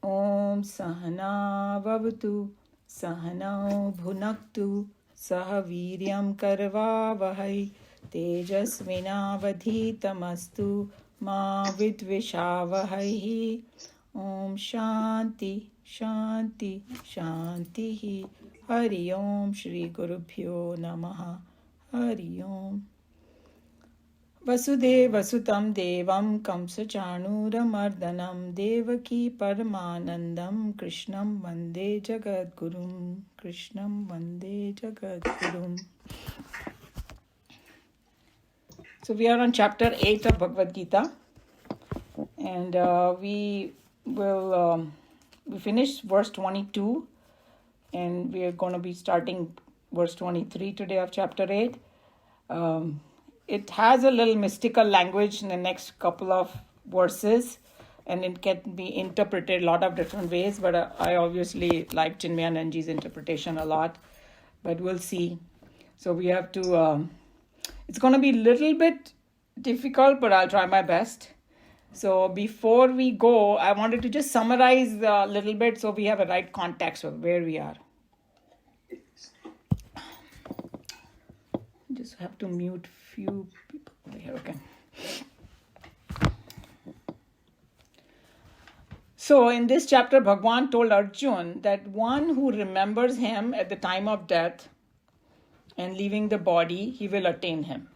Om Sahana Vavatu Sahanao Bhunaktu Saha Viryam Karvavahai Tejasvinavadhitamastu Ma Vidvishavahai. Om Shanti Shanti Shanti. Hari Om Shri Gurubhyo Namaha. Hari Om. वसुदेवसुतं देवं कंसचाणूरमर्दनं देवकी परमानन्दं कृष्णं वन्दे जगद्गुरुं कृष्णं वन्दे जगद्गुरुम्. So we are on chapter 8 of Bhagavad Gita, and we finished verse 22, and we are going to be starting verse 23 today of chapter 8. It has a little mystical language in the next couple of verses, and it can be interpreted a lot of different ways, but I obviously like Chinmayananji's interpretation a lot, but we'll see. So we have to, it's going to be a little bit difficult, but I'll try my best. So before we go, I wanted to just summarize a little bit so we have a right context of where we are. Just have to mute few people over here. Okay. So in this chapter, Bhagwan told Arjun that one who remembers him at the time of death and leaving the body, he will attain him.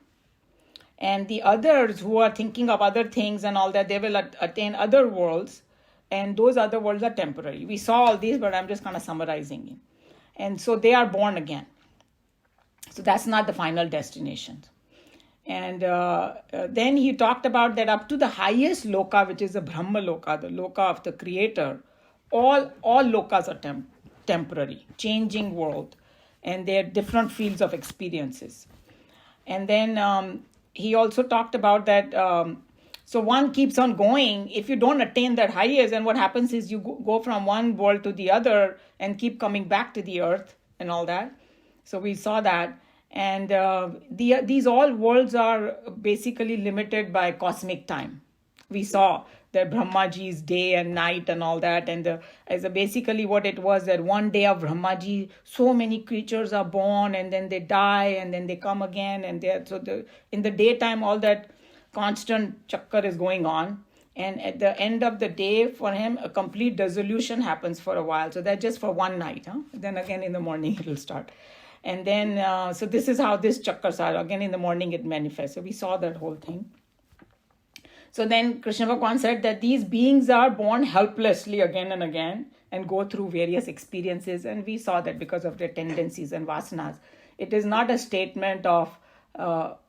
And the others who are thinking of other things and all that, they will attain other worlds, and those other worlds are temporary. We saw all these, but I'm just kind of summarizing it. And so they are born again. So that's not the final destination. And then he talked about that up to the highest loka, which is the Brahma loka, the loka of the creator, all lokas are temporary, changing world, and they're different fields of experiences. And then he also talked about that, so one keeps on going. If you don't attain that highest, then what happens is you go from one world to the other and keep coming back to the earth and all that. So we saw that. And these all worlds are basically limited by cosmic time. We saw that Brahmaji's day and night and all that. And as basically what it was, that one day of Brahmaji, so many creatures are born and then they die and then they come again. And in the daytime, all that constant chakkar is going on. And at the end of the day, for him, a complete dissolution happens for a while. So that's just for one night. Then again in the morning, it will start. And then, so this is how this chakkars are. Again, in the morning, it manifests. So we saw that whole thing. So then Krishna Bhagavan said that these beings are born helplessly again and again and go through various experiences. And we saw that because of their tendencies and vasanas. It is not a statement of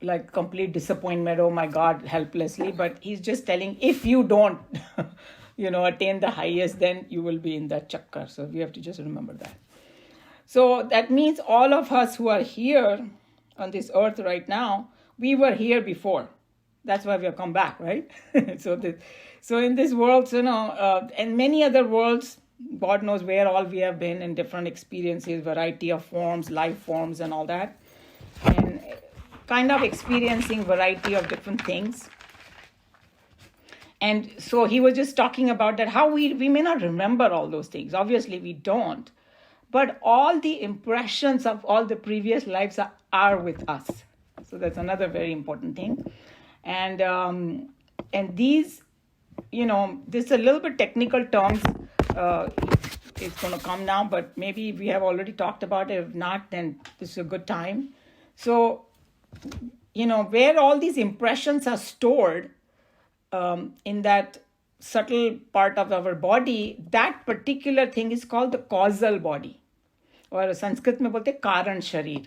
like complete disappointment, oh my God, helplessly. But he's just telling, if you don't, attain the highest, then you will be in that chakkar. So we have to just remember that. So that means all of us who are here on this earth right now, we were here before. That's why we have come back, right? So in this world, and many other worlds, God knows where all we have been in different experiences, variety of forms, life forms and all that. And kind of experiencing variety of different things. And so he was just talking about that, how we may not remember all those things. Obviously, we don't. But all the impressions of all the previous lives are with us. So that's another very important thing. And these, this is a little bit technical terms. It's going to come now, but maybe we have already talked about it. If not, then this is a good time. So, where all these impressions are stored in that subtle part of our body, that particular thing is called the causal body. Or Sanskrit mein bolte karan sharir.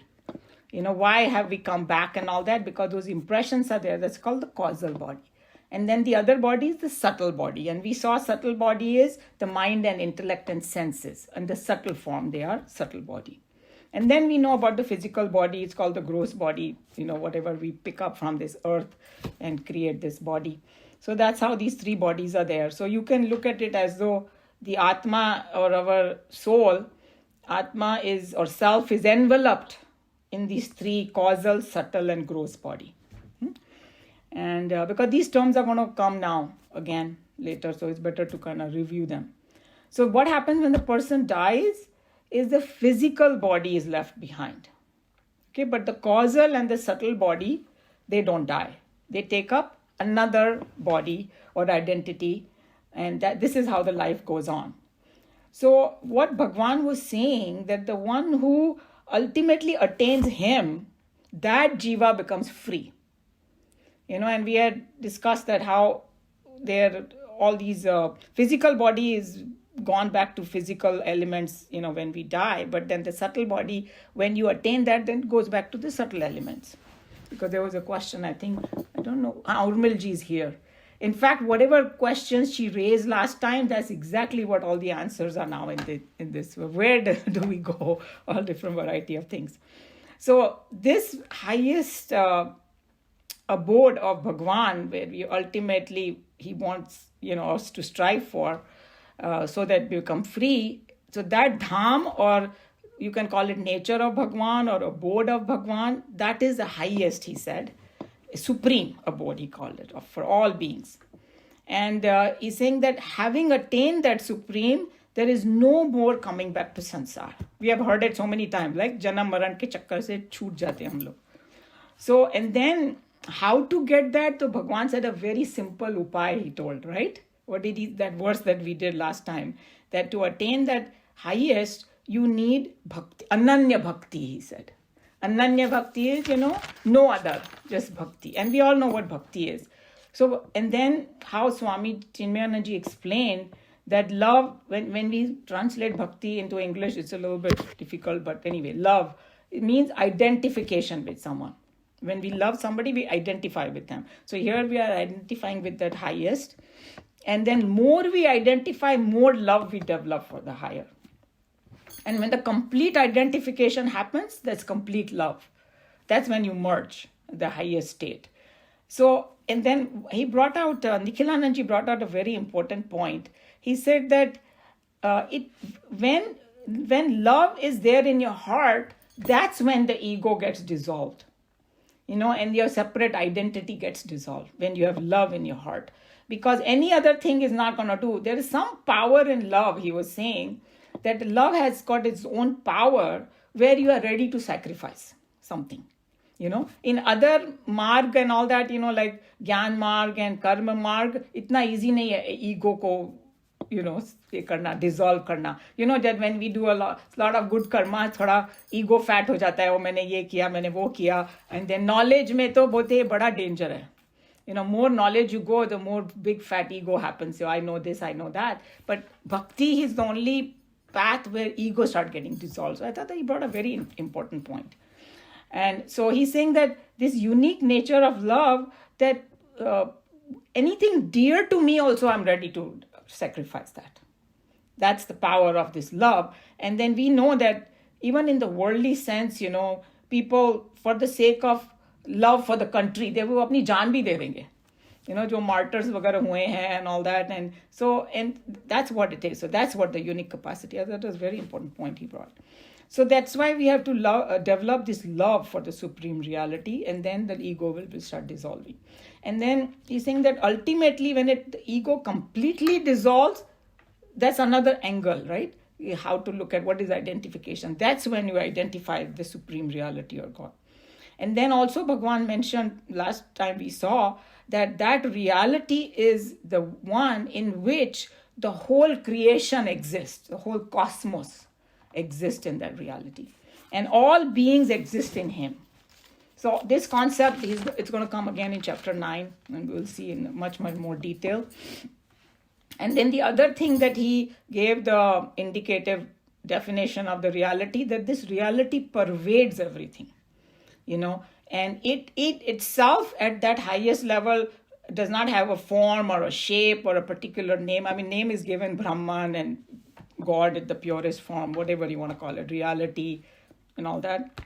Why have we come back and all that? Because those impressions are there. That's called the causal body. And then the other body is the subtle body. And we saw subtle body is the mind and intellect and senses. And the subtle form, they are subtle body. And then we know about the physical body. It's called the gross body. Whatever we pick up from this earth and create this body. So that's how these three bodies are there. So you can look at it as though the Atma or our soul, Atma is, or self is enveloped in these three: causal, subtle and gross body. And because these terms are going to come now again later, so it's better to kind of review them. So what happens when the person dies is the physical body is left behind. Okay, but the causal and the subtle body, they don't die. They take up another body or identity, and this is how the life goes on. So what Bhagwan was saying, that the one who ultimately attains him, that jiva becomes free. And we had discussed that how all these physical body is gone back to physical elements, when we die, but then the subtle body, when you attain that, then it goes back to the subtle elements. Because there was a question, I don't know, Urmilji is here. In fact, whatever questions she raised last time, that's exactly what all the answers are now in this. Where do we go? All different variety of things. So this highest abode of Bhagwan, where we ultimately, he wants us to strive for, so that we become free. So that dham, or you can call it nature of Bhagwan or abode of Bhagwan, that is the highest, he said. Supreme abode, he called it, for all beings. And he's saying that having attained that supreme, there is no more coming back to sansar. We have heard it so many times, like janam maran ke chakkar se chhoot jate hum log. So, and then how to get that? So Bhagwan said a very simple upay, he told, right? What did he, that verse that we did last time, that to attain that highest, you need bhakti, ananya bhakti, he said. Ananya bhakti is, no other, just bhakti. And we all know what bhakti is. So, and then how Swami Chinmayanandaji explained that love, when we translate bhakti into English, it's a little bit difficult, but anyway, love, it means identification with someone. When we love somebody, we identify with them. So here we are identifying with that highest. And then more we identify, more love we develop for the higher. And when the complete identification happens, that's complete love. That's when you merge the highest state. So, and then he brought out, Nikhilanandji brought out a very important point. He said that when love is there in your heart, that's when the ego gets dissolved. And your separate identity gets dissolved when you have love in your heart. Because any other thing is not going to do. There is some power in love, he was saying, that love has got its own power where you are ready to sacrifice something. In other marg and all that, like Gyan marg and Karma marg, itna easy nahi hai ego ko, dissolve karna. That when we do a lot of good karma, thoda ego fat ho jata hai, maine ye kiya, maine wo kiya. And then knowledge mein to bahut bada danger hai. More knowledge you go, the more big fat ego happens. So I know this, I know that. But bhakti is the only path where ego start getting dissolved. So I thought that he brought a very important point. And so he's saying that this unique nature of love, that anything dear to me also, I'm ready to sacrifice that. That's the power of this love. And then we know that even in the worldly sense, people, for the sake of love for the country, they will apni jaan bhi de denge. Jo martyrs वगैरह हुए हैं and all that. And so, and that's what it is. So that's what the unique capacity is. That was a very important point he brought. So that's why we have to develop this love for the supreme reality, and then the ego will start dissolving. And then he's saying that ultimately when the ego completely dissolves, that's another angle, right? How to look at what is identification. That's when you identify the supreme reality or God. And then also Bhagwan mentioned last time we saw that reality is the one in which the whole creation exists, the whole cosmos exists in that reality. And all beings exist in him. So this concept, it's going to come again in chapter 9, and we'll see in much, much more detail. And then the other thing that he gave the indicative definition of the reality, that this reality pervades everything. And it itself at that highest level does not have a form or a shape or a particular name. I mean, name is given Brahman and God in the purest form, whatever you want to call it, reality and all that.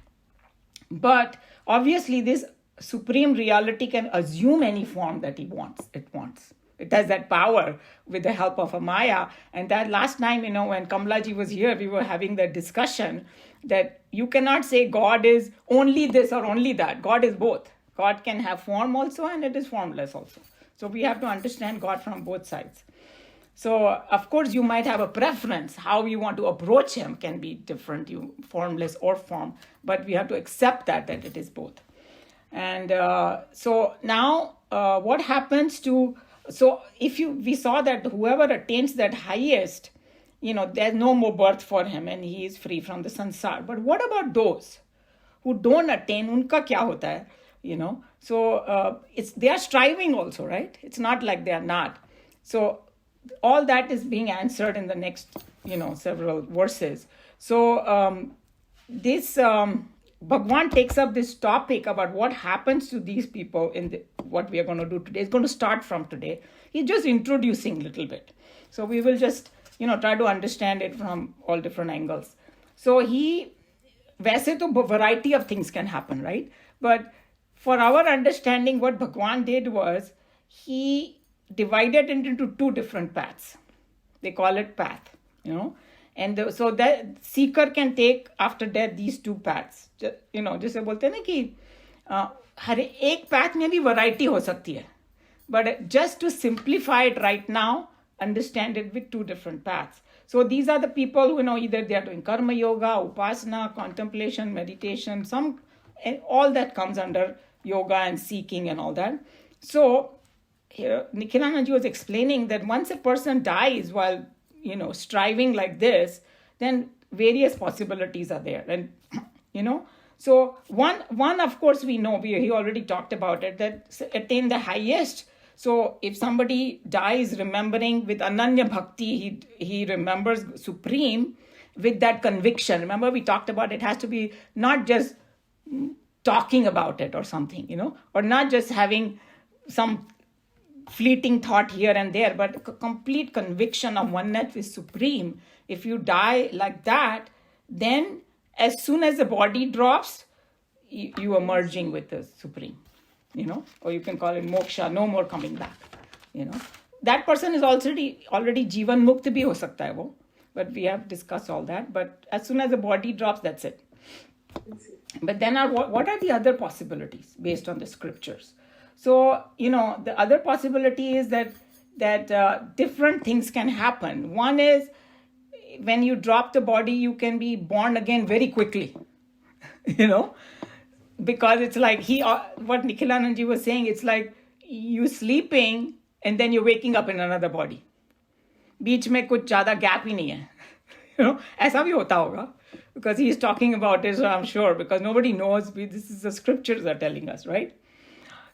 But obviously this supreme reality can assume any form that it wants. It has that power with the help of a Maya. And that last time, when Kamlaji was here, we were having that discussion that you cannot say God is only this or only that. God is both. God can have form also, and it is formless also. So we have to understand God from both sides. So, of course, you might have a preference. How you want to approach him can be different, you formless or form, but we have to accept that it is both. And so now what happens to, so if we saw that whoever attains that highest, there's no more birth for him and he is free from the sansar. But what about those who don't attain? Unka kya hota hai? So they are striving also, right? It's not like they are not. So all that is being answered in the next, several verses. So this Bhagwan takes up this topic about what happens to these people in what we are going to do today. It's going to start from today. He's just introducing a little bit. So we will just, try to understand it from all different angles. So वैसे तो variety of things can happen, right? But for our understanding, what Bhagwan did was he divided it into two different paths. They call it path, And so that seeker can take after death these two paths. जैसे बोलते हैं ना कि हर एक path में भी variety हो सकती है. But just to simplify it right now, understand it with two different paths. So these are the people who either they are doing karma yoga, upasana, contemplation, meditation, and all that comes under yoga and seeking and all that. So here Nikhilananji was explaining that once a person dies while striving like this, then various possibilities are there. And so one of course we know, he already talked about it, that attain the highest. So if somebody dies remembering with Ananya Bhakti, he remembers Supreme with that conviction. Remember we talked about it has to be not just talking about it or something, or not just having some fleeting thought here and there, but complete conviction of oneness with Supreme. If you die like that, then as soon as the body drops, you are merging with the Supreme. Or you can call it moksha, no more coming back. That person is already jivan mukt bhi ho sakta hai wo, but we have discussed all that. But as soon as the body drops, that's it. But then what are the other possibilities based on the scriptures? So, the other possibility is that different things can happen. One is when you drop the body, you can be born again very quickly, because it's like what Nikhilananji was saying, it's like you sleeping and then you're waking up in another body. बीच में कुछ ज़्यादा gap ही नहीं है. ऐसा भी होता होगा, because he is talking about it, so I'm sure, because nobody knows. This is the scriptures are telling us, right?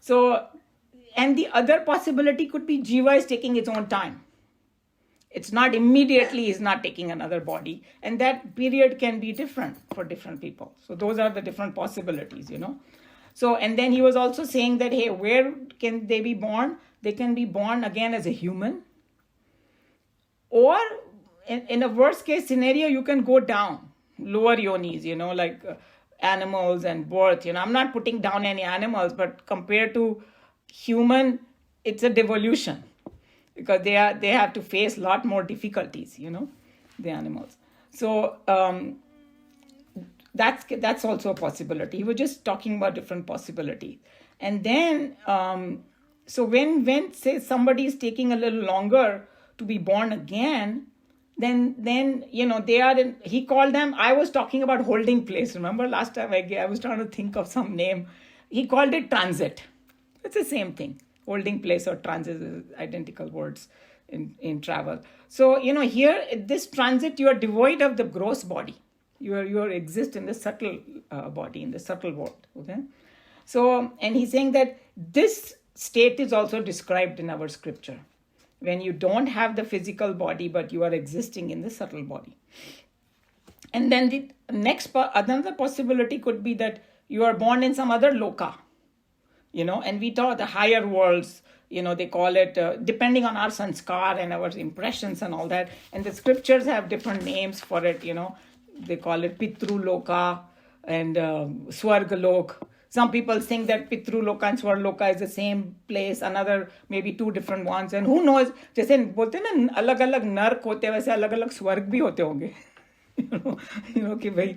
So, and the other possibility could be Jiva is taking its own time. It's not immediately, he's not taking another body. And that period can be different for different people. So those are the different possibilities, So, and then he was also saying that, hey, where can they be born? They can be born again as a human. Or in a worst case scenario, you can go down, lower yonis, like animals and birth. I'm not putting down any animals, but compared to human, it's a devolution. Because they have to face a lot more difficulties, the animals. So that's also a possibility. He was just talking about different possibilities. And then, so when say somebody is taking a little longer to be born again, then they are in, he called them, I was talking about holding place. Remember last time I was trying to think of some name. He called it transit. It's the same thing. Holding place or transit is identical words in travel. So, here, this transit, you are devoid of the gross body. You exist in the subtle body, in the subtle world. Okay? So, and he's saying that this state is also described in our scripture. When you don't have the physical body, but you are existing in the subtle body. And then the next, another possibility could be that you are born in some other loka. And we taught the higher worlds, they call it, depending on our sanskar and our impressions and all that. And the scriptures have different names for it, they call it Pitru Loka and Swarga Lok. Some people think that Pitru Loka and Swarga Loka is the same place, another maybe two different ones. And who knows, जैसे बोलते हैं ना अलग-अलग नर्क होते हैं, वैसे अलग-अलग स्वर्ग भी होते होंगे. कि भाई,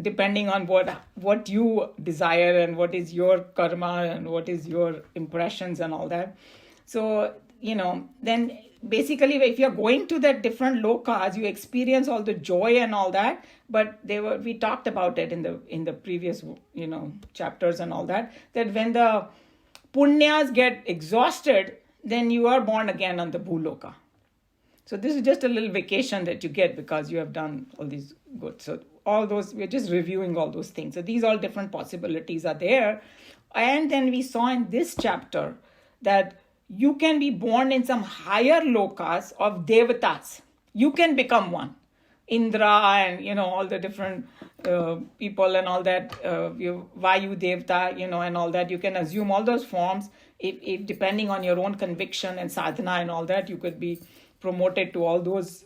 depending on what you desire and what is your karma and what is your impressions and all that. So, then basically, if you're going to that different lokas, you experience all the joy and all that. But we talked about it in the previous, chapters and all that. That when the punyas get exhausted, then you are born again on the bhuloka. So this is just a little vacation that you get because you have done all these good. So all those, we're just reviewing all those things. So these all different possibilities are there. And then we saw in this chapter that you can be born in some higher lokas of devatas. You can become one. Indra and, all the different people and all that, Vayu Devta, and all that. You can assume all those forms. If depending on your own conviction and sadhana and all that, you could be promoted to all those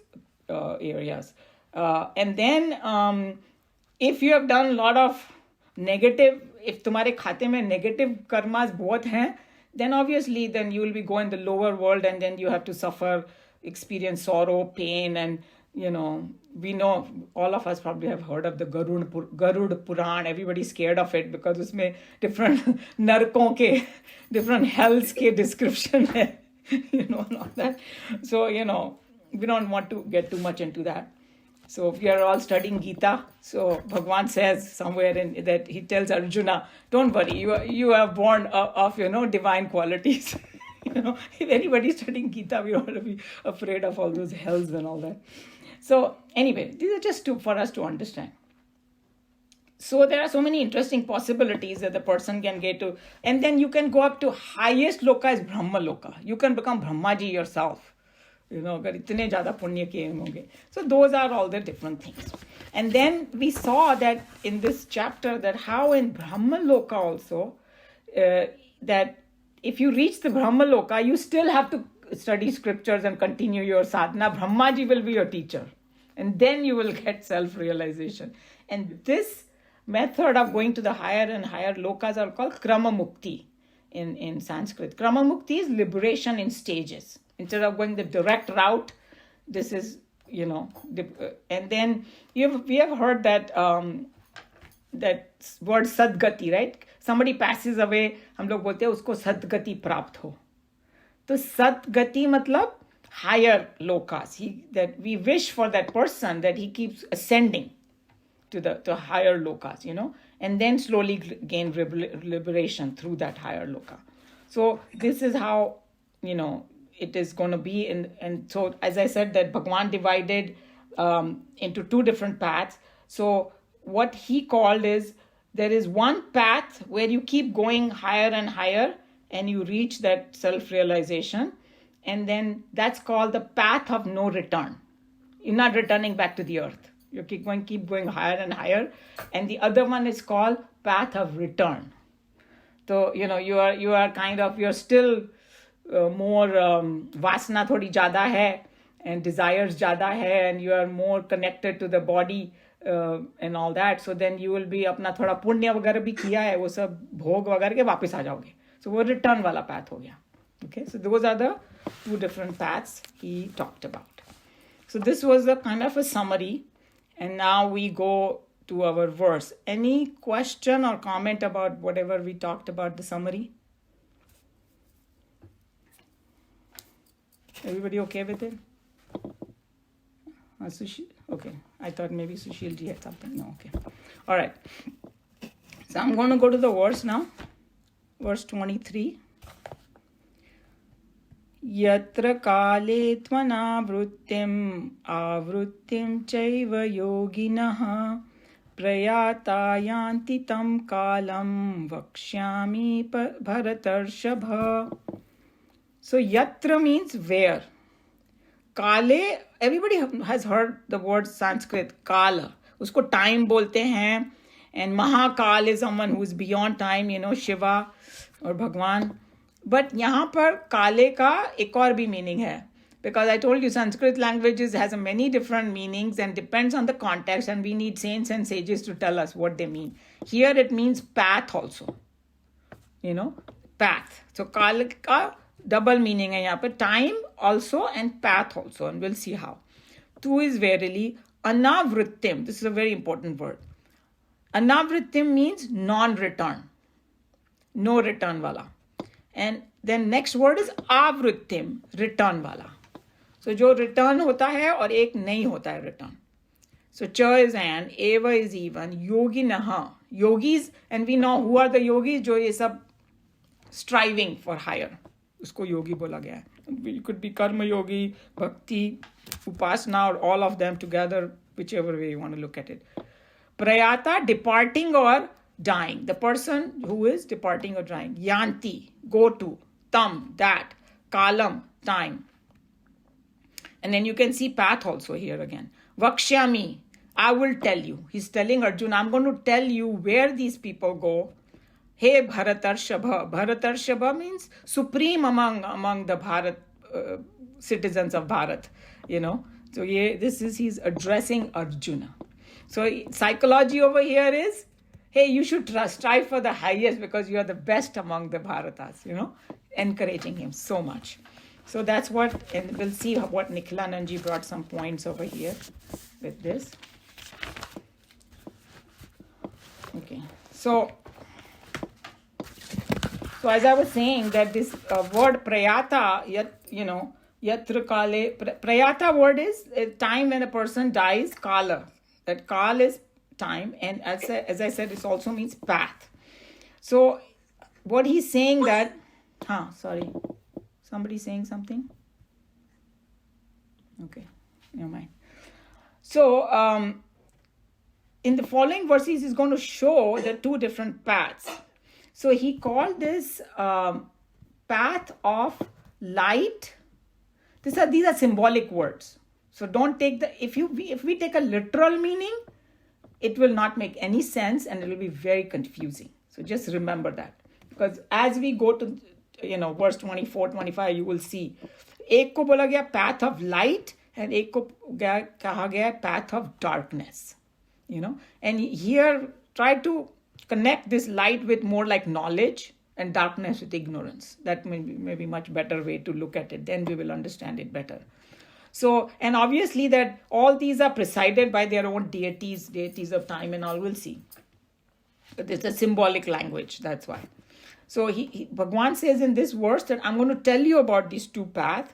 areas. And then if you have done a lot of negative, if तुम्हारे खाते में negative karmas बहुत हैं, then obviously then you will be going the lower world, and then you have to suffer, experience sorrow, pain, and we know, all of us probably have heard of the Garud Puran. Everybody's scared of it because उसमें different नरकों के, different hells के description है, and all that. So, we don't want to get too much into that. So if you are all studying Geeta, so Bhagwan says somewhere in that, he tells Arjuna, don't worry, you are born of divine qualities. If anybody's studying Geeta, we ought to be afraid of all those hells and all that. So anyway, these are just for us to understand. So there are so many interesting possibilities that the person can get to. And then you can go up to highest loka is Brahma Loka. You can become Brahmaji yourself. अगर इतने ज़्यादा पुण्य किए होंगे. So those are all the different things. And then we saw that in this chapter that how in Brahma Loka also, that if you reach the Brahma Loka, you still have to study scriptures and continue your sadhana. Brahmaji will be your teacher. And then you will get self-realization. And this method of going to the higher and higher lokas are called Krama Mukti in Sanskrit. Krama Mukti is liberation in stages. Instead of going the direct route, this is, and then we have heard that that word sadgati, right? Somebody passes away, हम लोग बोलते हैं उसको सदगति प्राप्त हो. तो सदगति मतलब higher lokas. That we wish for that person that he keeps ascending to higher lokas, and then slowly gain liberation through that higher loka. So this is how, it is going to be. And so, as I said, that Bhagwan divided into two different paths. So what he called is, there is one path where you keep going higher and higher and you reach that self-realization. And then that's called the path of no return. You're not returning back to the earth. You keep going higher and higher. And the other one is called path of return. So, you're still more vasana thodi jada hai, and desires jada hai, and you are more connected to the body and all that. So then you will be अपना थोड़ा पुण्य वगैरह भी किया है, वो सब भोग वगैरह के वापस आ जाओगे. So वो return वाला path हो गया. Okay, so those are the two different paths he talked about. So this was a kind of a summary, and now we go to our verse. Any question or comment about whatever we talked about the summary? Everybody okay with it? Okay, I thought maybe Sushil ji had something. No, okay. All right. So I'm going to go to the verse now. Verse 23. Yatra kale tvanavrittim avrittim chaiva yoginaha prayata yanti tam kalam vakshyami bharatarshabha. So yatra means where. Kale, everybody has heard the word Sanskrit, kala. Usko time bolte hain. And Mahakal is someone who is beyond time, Shiva or Bhagwan. But यहाँ पर काले का एक और भी meaning है. Because I told you Sanskrit languages has many different meanings and depends on the context, and we need saints and sages to tell us what they mean. Here it means path also. Path. So काल का double meaning है यहाँ पर, time also and path also, and we'll see how. Tu is verily anavrittim. This is a very important word. Anavrittim means non-return. No return wala. And then next word is avrittim, return wala. So जो return होता है और एक नहीं होता है return. So cha is an, eva is even, yogi naha. Yogis, and we know who are the yogis, जो ये सब striving for higher. उसको योगी बोला गया है. It could be karma yogi, bhakti, upasana, or all of them together, whichever way you want to look at it. Prayata, departing or dying. The person who is departing or dying. Yanti, go to. Tam, that. Kalam, time. And then you can see path also here again. Vakshyami, I will tell you. He's telling Arjuna, I'm going to tell you where these people go. Hey Bharatarshabha. Bharatarshabha means supreme among the Bharat citizens of Bharat, you know. So he's addressing Arjuna. So psychology over here is, hey, you should strive for the highest because you are the best among the Bharatas, you know, encouraging him so much. So that's what, and we'll see what Nikhilanandji brought some points over here with this. Okay, so as I was saying that this word prayata, yatra kale, prayata word is a time when a person dies, kala. That kala is time, and as I said, it also means path. So what he's saying that, sorry, somebody saying something? Okay, never mind. So in the following verses, he's going to show the two different paths. So he called this path of light. These are symbolic words. So don't take if we take a literal meaning, it will not make any sense and it will be very confusing. So just remember that, because as we go to verse 24, 25, you will see. एक को बोला गया path of light and एक को कहा गया path of darkness. And here try to connect this light with more like knowledge and darkness with ignorance. That may be much better way to look at it. Then we will understand it better. So, and obviously that all these are presided by their own deities of time and all, we'll see. But it's a symbolic language, that's why. So Bhagwan says in this verse that I'm going to tell you about these two paths.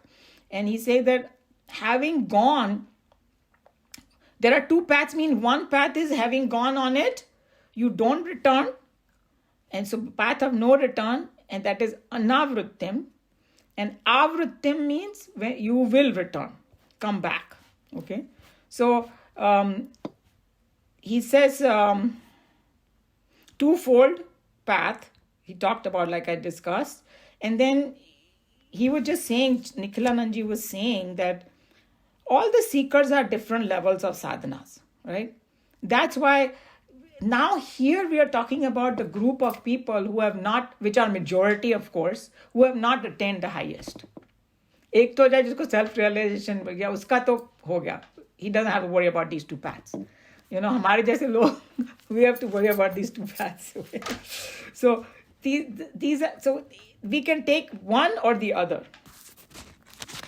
And he says that having gone, there are two paths, mean one path is having gone on it, you don't return. And so path of no return, and that is anavrittim. And avrittim means when you will return, come back. Okay. So he says twofold path. He talked about, like I discussed. And then he was just saying, Nikhilanandji was saying that all the seekers are different levels of sadhanas, right? That's why now here we are talking about the group of people who have not, which are majority of course, who have not attained the highest. एक तो जाए जिसको self-realization हो गया, उसका तो हो गया. He doesn't have to worry about these two paths. हमारे जैसे लोग, we have to worry about these two paths. So so we can take one or the other.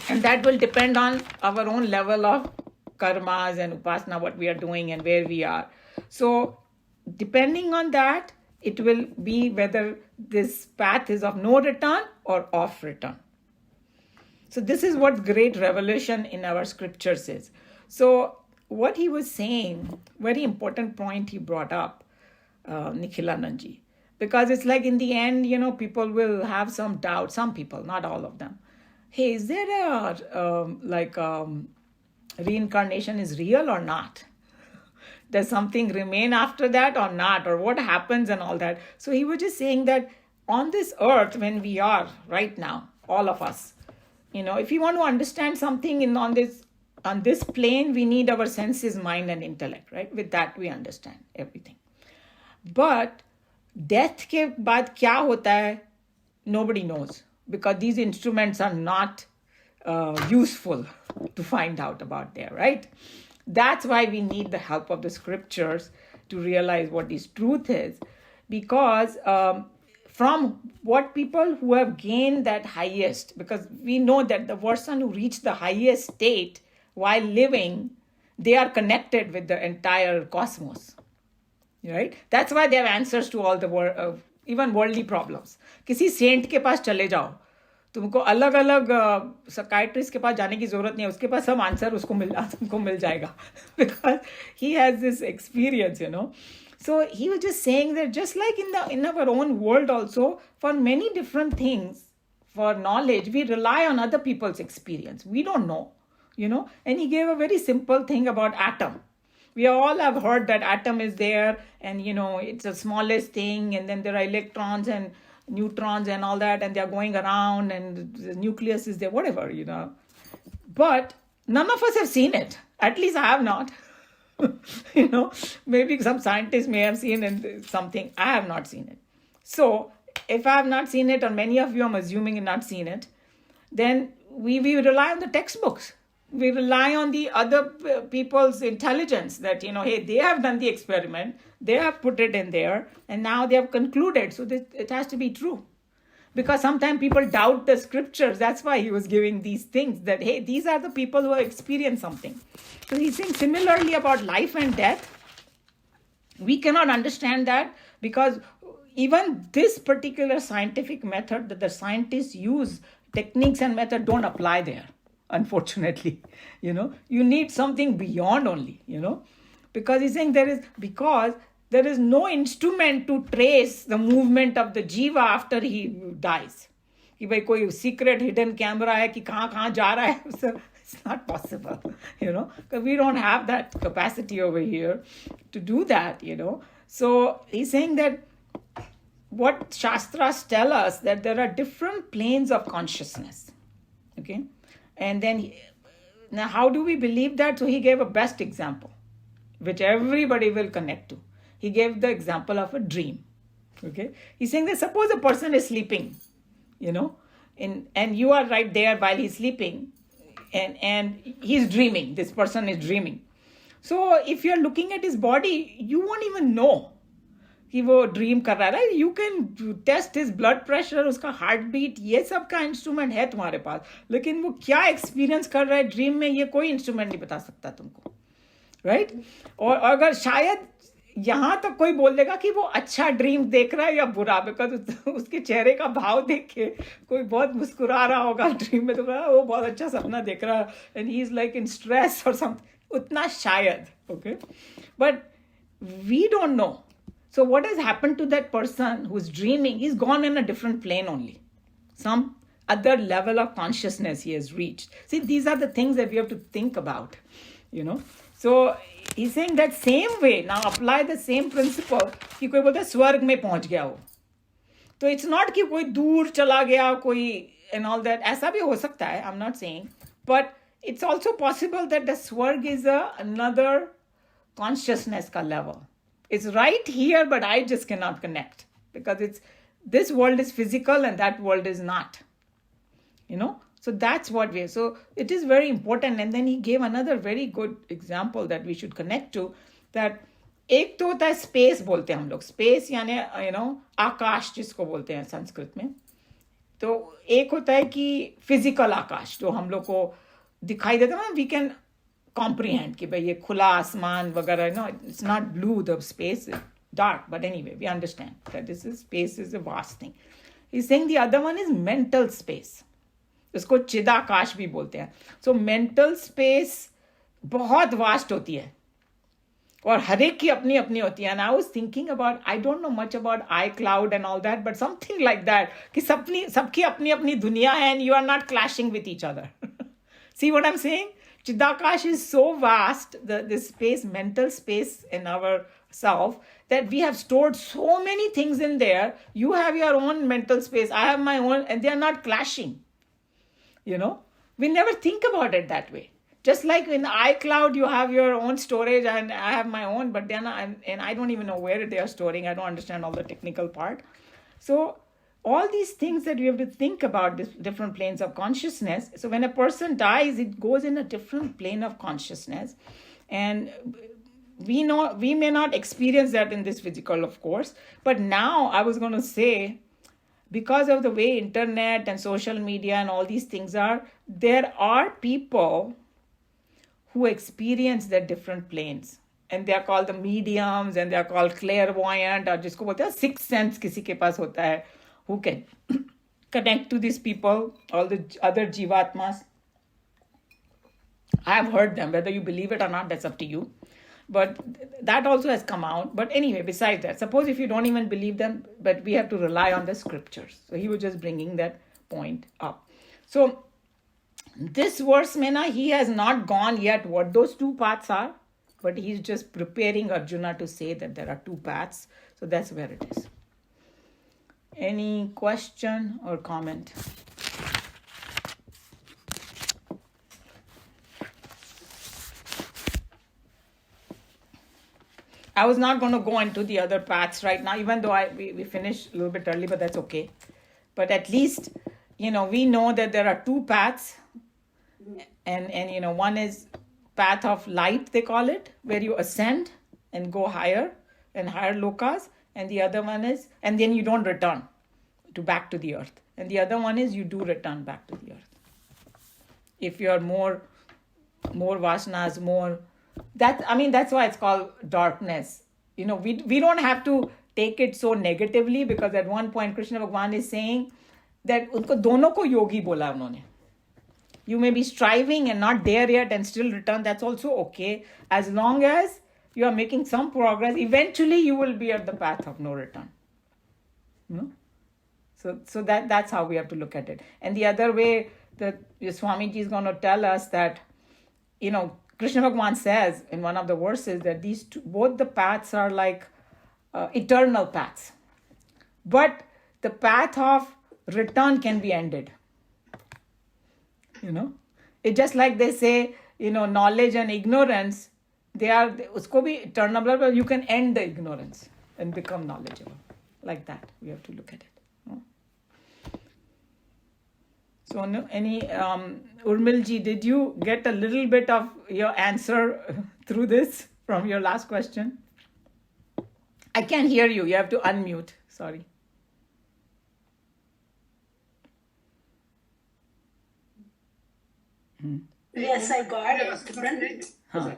And that will depend on our own level of karmas and upasana, what we are doing and where we are. So depending on that, it will be whether this path is of no return or of return. So this is what great revelation in our scriptures is. So what he was saying, very important point he brought up, Nikhilanandji, because it's like in the end, people will have some doubt, some people, not all of them. Hey, is there reincarnation is real or not? Does something remain after that or not? Or what happens and all that? So he was just saying that on this earth, when we are right now, all of us, if you want to understand something on this plane, we need our senses, mind and intellect, right? With that, we understand everything. But death ke baad kya hota hai? Nobody knows, because these instruments are not useful to find out about there, right? That's why we need the help of the scriptures to realize what this truth is, because from what people who have gained that highest, because we know that the person who reached the highest state while living, they are connected with the entire cosmos, right? That's why they have answers to all the even worldly problems. किसी saint के पास चले जाओ, तुमको अलग अलग psychiatrist के पास जाने की जरूरत नहीं है, उसके पास सब आंसर तुमको मिल जाएगा because he has this experience, So he was just saying that just like in our own world also, for many different things, for knowledge, we rely on other people's experience. We don't know, And he gave a very simple thing about atom. We all have heard that atom is there, and it's the smallest thing, and then there are electrons and neutrons and all that, and they're going around, and the nucleus is there, whatever, But none of us have seen it. At least I have not. Maybe some scientists may have seen it, something. I have not seen it. So if I have not seen it, or many of you, I'm assuming, have not seen it, then we rely on the textbooks. We rely on the other people's intelligence that, hey, they have done the experiment, they have put it in there, and now they have concluded. So it has to be true. Because sometimes people doubt the scriptures. That's why he was giving these things that, hey, these are the people who have experienced something. So he's saying similarly about life and death. We cannot understand that because even this particular scientific method that the scientists use, techniques and method don't apply there, unfortunately. You need something beyond only, because he's saying because there is no instrument to trace the movement of the jiva after he dies. कि भाई कोई secret hidden camera है कि कहाँ जा रहा है. It's not possible, because we don't have that capacity over here to do that, So he's saying that what Shastras tell us, that there are different planes of consciousness, okay? And then, now how do we believe that? So he gave a best example, which everybody will connect to. He gave the example of a dream, okay? He's saying that suppose a person is sleeping, and you are right there while he's sleeping, and he's dreaming. This person is dreaming. So if you're looking at his body, you won't even know कि वो dream कर रहा है. Right? You can test his blood pressure, उसका heart beat, ये सब का instrument है तुम्हारे पास, लेकिन वो क्या एक्सपीरियंस कर रहा है ड्रीम में, ये कोई इंस्ट्रूमेंट नहीं बता सकता तुमको, राइट? और अगर शायद यहाँ तक कोई बोल देगा कि वो अच्छा ड्रीम देख रहा है या बुरा, बिकॉज उसके चेहरे का भाव देख के कोई बहुत मुस्कुरा रहा होगा ड्रीम में, तो वो बहुत अच्छा सपना देख रहा है and he is like in stress और समथिंग, उतना शायद, okay, but we don't know. So what has happened to that person who's dreaming? He's gone in a different plane only. Some other level of consciousness he has reached. See, these are the things that we have to think about, So he's saying that same way, now apply the same principle, कि कोई बोलता है स्वर्ग में पहुंच गया हो, तो it's not कि कोई दूर चला गया कोई and all that. ऐसा भी हो सकता है, I'm not saying, but it's also possible that the swarg is another consciousness ka level. It's right here, but I just cannot connect because this world is physical and that world is not, So that's what so it is very important. And then he gave another very good example that we should connect to, that एक तो होता है space, बोलते हैं हम लोग, space यानी आकाश जिसको बोलते हैं संस्कृत में. तो एक होता है कि फिजिकल आकाश जो हम लोग को दिखाई देता है, वी कैन comprehend कि भाई ये खुला आसमान वगैरह, it's not blue, the space is dark, but anyway we understand that space is a vast thing. He's saying the other one is mental space, इसको चिदाकाश भी बोलते हैं. So mental space बहुत vast होती है और हर एक की अपनी अपनी होती है. And I was thinking about, I don't know much about iCloud and all that, but something like that कि सबकी अपनी अपनी दुनिया है and you are not clashing with each other. See what I'm saying? Chidakash is so vast, this space, mental space in our self, that we have stored so many things in there. You have your own mental space, I have my own, and they are not clashing. We never think about it that way. Just like in iCloud, you have your own storage and I have my own, but then and I don't even know where they are storing. I don't understand all the technical part. So all these things that we have to think about, these different planes of consciousness. So when a person dies, it goes in a different plane of consciousness. And we may not experience that in this physical, of course. But now I was going to say, because of the way internet and social media and all these things are, there are people who experience the different planes. And they are called the mediums and they are called clairvoyant, or जिसको बोलते हैं sixth sense किसी के पास होता है, who can connect to these people, all the other Jivatmas. I have heard them. Whether you believe it or not, that's up to you. But that also has come out. But anyway, besides that, suppose if you don't even believe them, but we have to rely on the scriptures. So he was just bringing that point up. So this verse, Mena, he has not gone yet what those two paths are, but he's just preparing Arjuna to say that there are two paths. So that's where it is. Any question or comment? I was not going to go into the other paths right now, even though we finished a little bit early, but that's okay. But at least, we know that there are two paths. And one is path of light, they call it, where you ascend and go higher and higher lokas. And the other one is, and then you don't return back to the earth. And the other one is you do return back to the earth. If you're more vasanas, more... that's why it's called darkness. We don't have to take it so negatively, because at one point Krishna Bhagwan is saying that unko dono ko yogi bola unhone. You may be striving and not there yet and still return. That's also okay. As long as you are making some progress, eventually you will be at the path of no return. So that's how we have to look at it. And the other way that Swamiji is going to tell us that, Krishna Bhagwan says in one of the verses that these two, both the paths are like eternal paths. But the path of return can be ended. It's just like they say, knowledge and ignorance, usko bhi eternal, but you can end the ignorance and become knowledgeable. Like that, we have to look at it. So, any Urmilji, did you get a little bit of your answer through this from your last question? I can't hear you. You have to unmute. Sorry. Yes, I got it. Huh.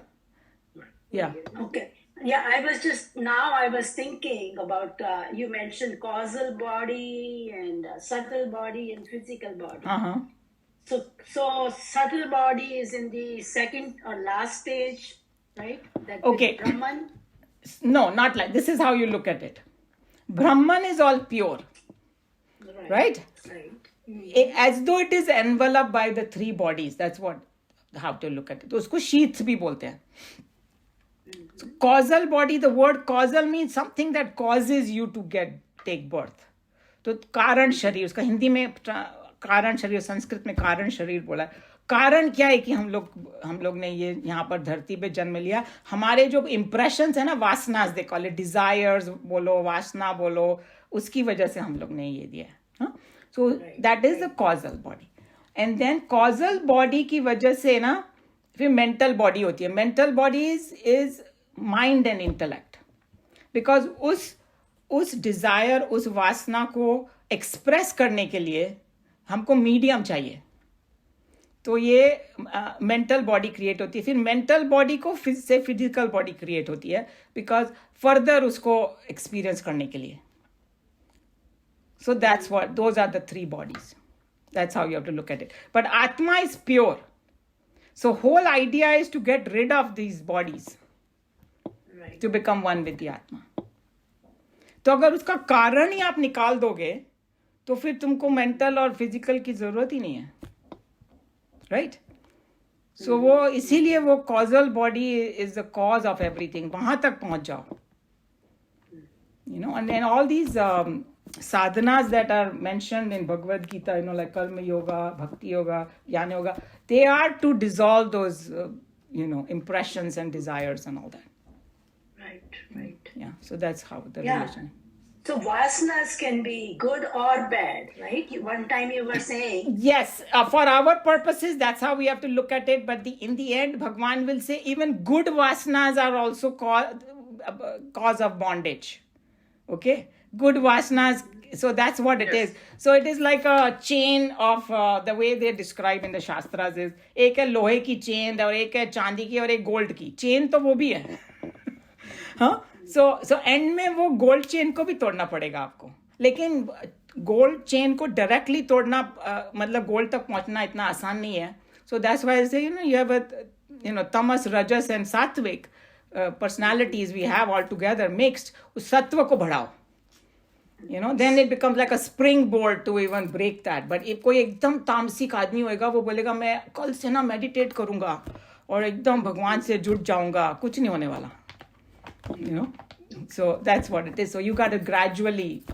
Yeah. Okay. Yeah, I was thinking about, you mentioned causal body and subtle body and physical body. Uh-huh. So subtle body is in the second or last stage, right? That Okay. Brahman. No, not like, this is how you look at it. Brahman is all pure. Right? As though it is enveloped by the three bodies. That's how to look at it. Usko sheaths bhi bolte hain. So causal body, the word causal means something that causes you to take birth. तो कारण शरीर, उसका हिंदी में कारण शरीर, संस्कृत में कारण शरीर बोला. कारण क्या है कि हम लोग ने ये यहाँ पर धरती पे जन्म लिया. हमारे जो इम्प्रेशंस है ना, वासनास दे कॉल इट, डिजायर्स बोलो, वासना बोलो, उसकी वजह से हम लोग ने ये दिया. So that is the causal body. And then causal body की वजह से ना फिर mental body होती है. Mental body is mind and intellect. Because उस desire, उस वासना को express करने के लिए हमको medium चाहिए. तो ये mental body create होती है. फिर mental body को से physical body create होती है. Because further उसको experience करने के लिए. So those are the three bodies. That's how you have to look at it. But Atma is pure. So whole idea is to get rid of these bodies. Right. To become one with the Atma. तो अगर उसका कारण ही आप निकाल दोगे तो फिर तुमको मेंटल और फिजिकल की जरूरत ही नहीं है. Right? So वो इसीलिए वो causal body is the cause of everything. वहां तक पहुंच जाओ. And then all these sadhanas that are mentioned in Bhagavad Gita, like karma yoga, bhakti yoga, jnana yoga, they are to dissolve those, impressions and desires and all that. Right. Yeah, so that's how the relation. So vasanas can be good or bad, right? One time you were saying. Yes, for our purposes, that's how we have to look at it. But in the end, Bhagwan will say even good vasanas are also cause of bondage. Okay? Good vasanas, so that's what it is. So it is like a chain of the way they describe in the Shastras is एक है लोहे की chain और एक है चांदी की और एक गोल्ड की चेन तो वो भी है. हाँ, so end में वो गोल्ड चेन को भी तोड़ना पड़ेगा आपको. लेकिन गोल्ड चेन को डायरेक्टली तोड़ना मतलब गोल्ड तक पहुंचना इतना आसान नहीं है. So that's why I say, you have tamas, rajas and sattvic personalities we have all together mixed. उस सत्व को बढ़ाओ. Then it becomes like a springboard to even break that. But if कोई एकदम तामसिक आदमी होएगा, वो बोलेगा मैं कल से ना मेडिटेट करूंगा और एकदम भगवान से जुड़ जाऊंगा, कुछ नहीं होने वाला. So that's what it is. So you got to gradually,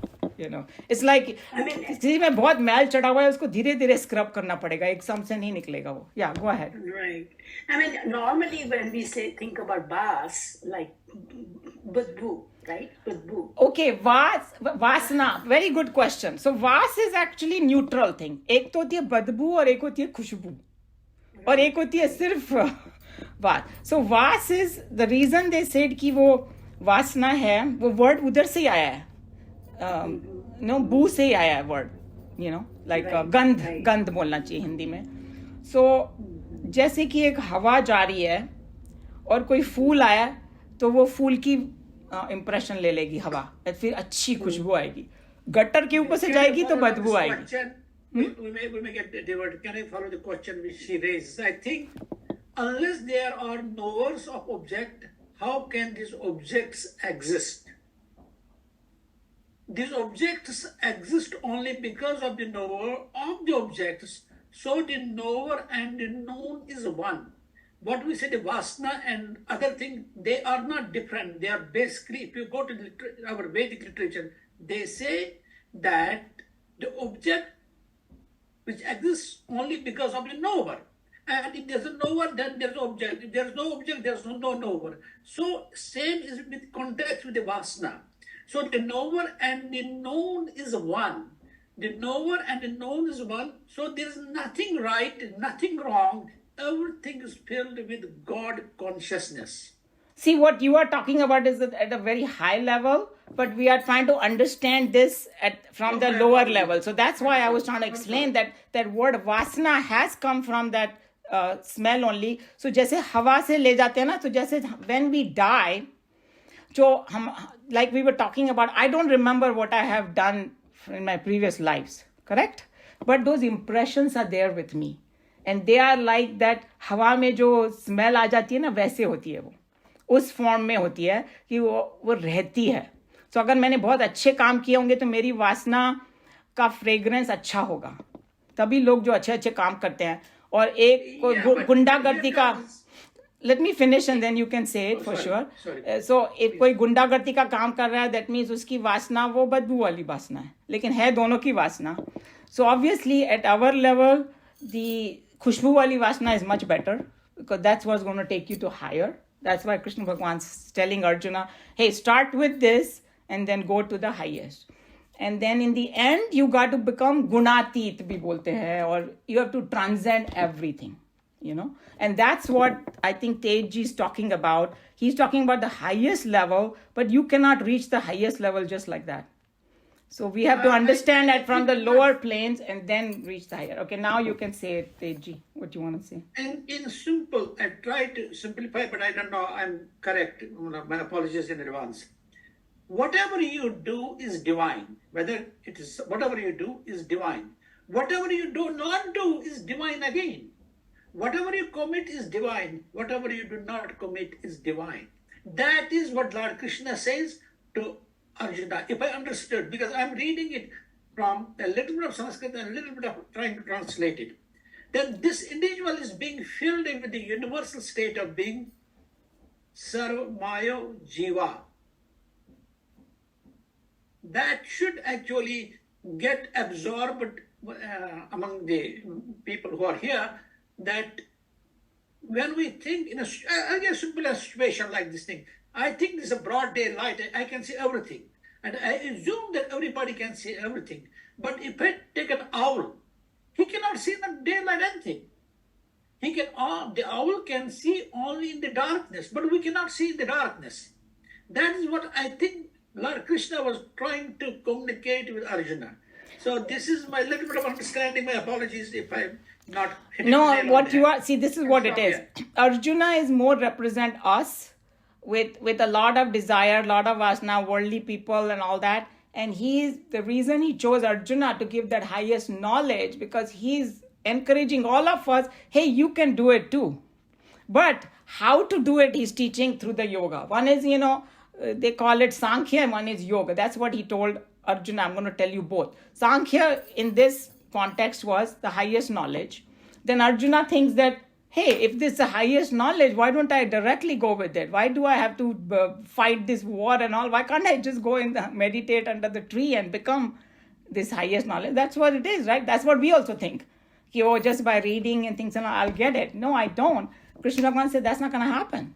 it's like, किसी में बहुत मैल चढ़ा हुआ है, उसको धीरे धीरे स्क्रब करना पड़ेगा, एक सम से नहीं निकलेगा वो. Yeah, go ahead. Right. I mean, normally when we think about Vas, like Budbu, right? Budbu. Okay, Vasna, very good question. So Vas is actually neutral thing. एक तो होती है बदबू और एक होती है खुशबू और एक होती है सिर्फ वास. So Vas is the reason they said कि वो वासना है, वो वर्ड उधर से ही आया है. बू से ही आया है वर्ड, लाइक गंध बोलना चाहिए हिंदी में. सो जैसे कि एक हवा जा रही है और कोई फूल आया तो वो फूल की इंप्रेशन ले लेगी हवा, फिर अच्छी खुशबू आएगी. गटर के ऊपर से जाएगी तो बदबू आएगी. We may get diverted. Can I follow the question which she raises? I think unless there are knowers of object, how can these objects exist? These objects exist only because of the knower of the objects. So the knower and the known is one. What we say, the vasana and other thing, they are not different. They are basically, if you go to our Vedic literature, they say that the object which exists only because of the knower. And if there's a knower, then there's no object. If there's no object, there's no knower. So same is with context with the vasana. So the knower and the known is one. The knower and the known is one. So there's nothing right, nothing wrong. Everything is filled with God consciousness. See, what you are talking about is at a very high level, but we are trying to understand this from the lower level. So that's why I was trying to explain that word vasana has come from that smell only. So जैसे हवा से ले जाते हैं ना, तो जैसे when we die, जो हम, like we were talking about, I don't remember what I have done in my previous lives, correct? But those impressions are there with me. And they are like that, हवा में जो smell आ जाती है ना, वैसे होती है वो. उस फॉर्म में होती है कि वो रहती है. So अगर मैंने बहुत अच्छे काम किए होंगे तो मेरी वासना का फ्रेग्रेंस अच्छा होगा. तभी लोग जो अच्छे अच्छे काम करते हैं. और एक गुंडागर्दी का, let me finish and then you can say it for sure. So if कोई गुंडागर्दी का काम कर रहा है, that means उसकी वासना वो बदबू वाली वासना है, लेकिन है दोनों की वासना. So obviously at our level, the खुशबू वाली वासना is much better because that's what's going to take you to higher. That's why Krishna Bhagwan's telling Arjuna, hey, start with this and then go to the highest. And then in the end, you got to become gunatit bhi bolte hai, or you have to transcend everything, And that's what I think Tejji is talking about. He's talking about the highest level, but you cannot reach the highest level just like that. So we have to understand that from the lower planes and then reach the higher. Okay, now you can say it, Tejji, what you want to say. And in simple, I try to simplify, but I don't know I'm correct. My apologies in advance. Whatever you do is divine. Whatever you do is divine. Whatever you do not do is divine again. Whatever you commit is divine. Whatever you do not commit is divine. That is what Lord Krishna says to Arjuna, if I understood, because I'm reading it from a little bit of Sanskrit and a little bit of trying to translate it, then this individual is being filled with the universal state of being Sarvamayo Jiva. That should actually get absorbed among the people who are here, that when we think in a simple situation like this thing, I think this is a broad daylight. I can see everything. And I assume that everybody can see everything. But if I take an owl, he cannot see in the daylight anything. The owl can see only in the darkness, but we cannot see in the darkness. That is what I think Lord Krishna was trying to communicate with Arjuna. So this is my little bit of understanding. My apologies if I'm not hitting the nail on that. See, this is what it is. Arjuna is more represent us with a lot of desire, lot of vasana, worldly people and all that. And the reason he chose Arjuna to give that highest knowledge, because he's encouraging all of us, hey, you can do it too. But how to do it, he's teaching through the yoga. One is, they call it Sankhya, and one is yoga. That's what he told Arjuna. I'm going to tell you both. Sankhya in this context was the highest knowledge. Then Arjuna thinks that, hey, if this is the highest knowledge, why don't I directly go with it? Why do I have to fight this war and all? Why can't I just go and meditate under the tree and become this highest knowledge? That's what it is, right? That's what we also think. Oh, just by reading and things, and I'll get it. No, I don't. Krishna Bhagavan said that's not going to happen.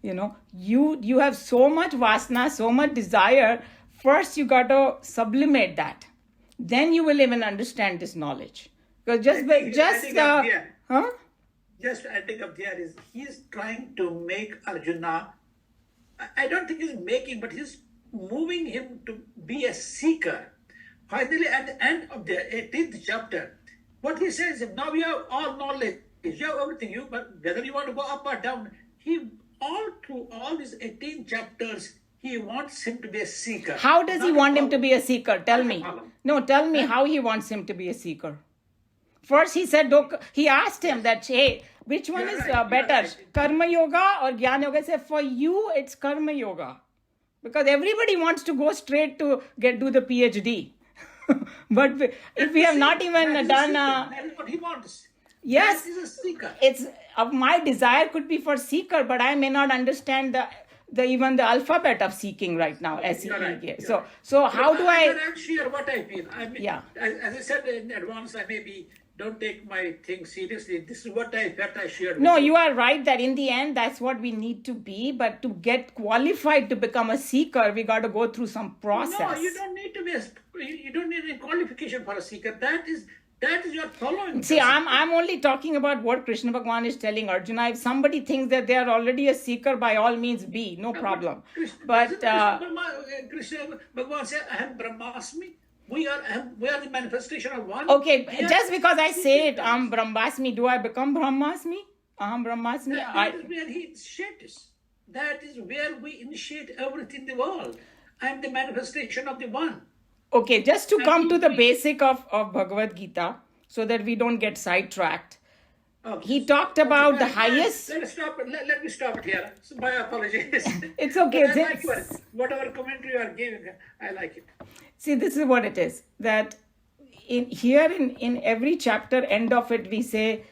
You have so much vasana, so much desire. First, you got to sublimate that. Then you will even understand this knowledge. Because Just adding up there is, he's trying to make Arjuna, I don't think he's making, but he's moving him to be a seeker. Finally, at the end of the 18th chapter, what he says is, now you have all knowledge, you have everything, but whether you want to go up or down, through all these 18 chapters, he wants him to be a seeker. How does he want him to be a seeker? Tell me. No, tell me how he wants him to be a seeker. First, he asked him that, hey, which one is better, right. Karma Yoga or Jnana Yoga? He said, for you, it's Karma Yoga. Because everybody wants to go straight to do the PhD. But if we have not even done... that is what he wants. Yes, that is a seeker. It's my desire could be for seeker, but I may not understand even the alphabet of seeking right now. S-E-E-K. So how do I... I'm sure what I feel. Yeah. As I said in advance, I maybe don't take my thing seriously. This is what I felt I shared. No, you are right that in the end, that's what we need to be. But to get qualified to become a seeker, we got to go through some process. No, you don't need to be you don't need any qualification for a seeker. That is your following. See, I'm only talking about what Krishna Bhagavan is telling Arjuna. If somebody thinks that they are already a seeker, by all means be, no problem. But Krishna Bhagavan said, "Aham Brahmasmi." We are the manifestation of one. Okay, just because I say it, Aham Brahmasmi, do I become Brahmasmi? Aham Brahmasmi? That is where he initiates. That is where we initiate everything in the world. I am the manifestation of the one. Okay, just to come to the basic of Bhagavad Gita, so that we don't get sidetracked. Okay. He talked about the highest... Let me stop it here. So my apologies. It's okay. I like whatever commentary you are giving, I like it. See, this is what it is. That in every chapter, end of it, we say,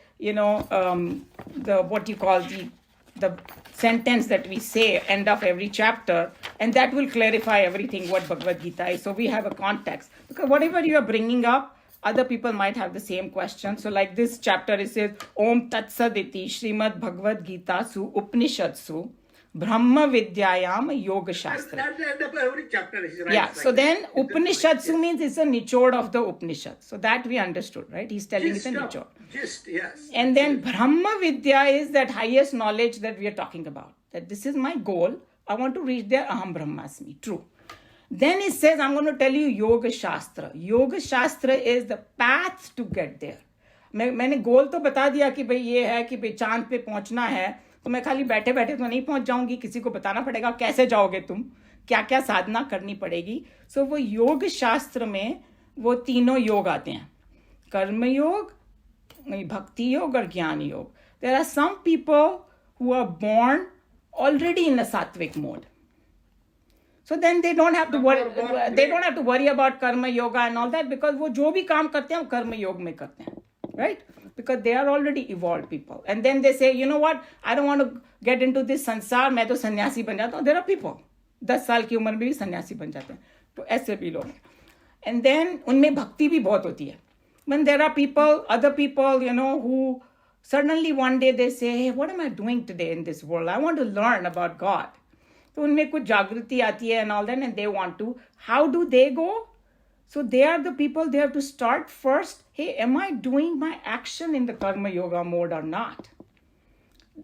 the sentence that we say, end of every chapter, and that will clarify everything what Bhagavad Gita is. So we have a context. Because whatever you are bringing up, other people might have the same question. So like this chapter, it says, Om Tat Saditi Srimad Bhagavad Gita Su Upanishadsu Brahma Vidyayam Yoga Shastra. That's the end of every chapter. Is right. Yeah, so then Upanishadsu means it's a nichod of the Upanishad. So that we understood, right? He's telling it's a nichod. Yes. And then Brahma Vidya is that highest knowledge that we are talking about. That this is my goal. I want to reach there. Aham Brahmasmi. True. Then he says, I'm going to tell you Yoga Shastra. Yoga Shastra is the path to get there. मैंने गोल तो बता दिया कि भाई ये है कि भाई चांद पे पहुंचना है, तो मैं खाली बैठे बैठे तो नहीं पहुंच जाऊंगी, किसी को बताना पड़ेगा कैसे जाओगे तुम, क्या क्या साधना करनी पड़ेगी. सो वो योग शास्त्र में वो तीनों योग आते हैं, कर्म योग, भक्ति योग और ज्ञान योग. There are some people who are born already in a sattvic mode. So then they don't have to worry about karma yoga and all that, because वो जो भी काम करते हैं वो कर्म योग में करते हैं, right? Because they are already evolved people. And then they say, you know what, I don't want to get into this संसार, मैं तो सन्यासी बन जाता हूँ. There are people 10 साल की उम्र में भी सन्यासी बन जाते हैं, तो ऐसे भी लोग. And then उनमें भक्ति भी बहुत होती है. When there are other people, who suddenly one day they say, hey, what am I doing today in this world? I want to learn about God. तो उनमें कुछ जागृति आती है and all that, and they want to. How do they go? So they are the people, they have to start first. Hey, am I doing my action in the karma yoga mode or not?